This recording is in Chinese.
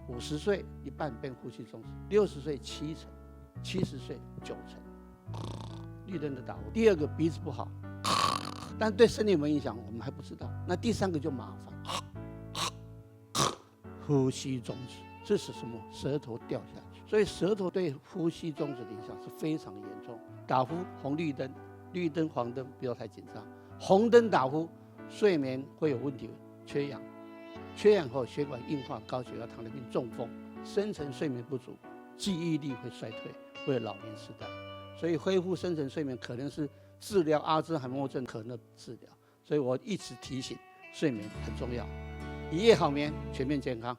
50岁一半变呼吸中止，60岁7成，70岁9成。绿灯的打呼。第二个鼻子不好，但对身体有没有影响，我们还不知道。那第三个就麻烦，呼吸中止，这是什么？舌头掉下去。所以舌头对呼吸中止的影响是非常严重。打呼红绿灯，绿灯黄灯不要太紧张。红灯打呼，睡眠会有问题，缺氧，缺氧后血管硬化、高血压、糖尿病、中风，深层睡眠不足，记忆力会衰退，会有老年痴呆。所以恢复深层睡眠可能是治疗阿兹海默症可能的治疗。所以我一直提醒，睡眠很重要，一夜好眠，全面健康。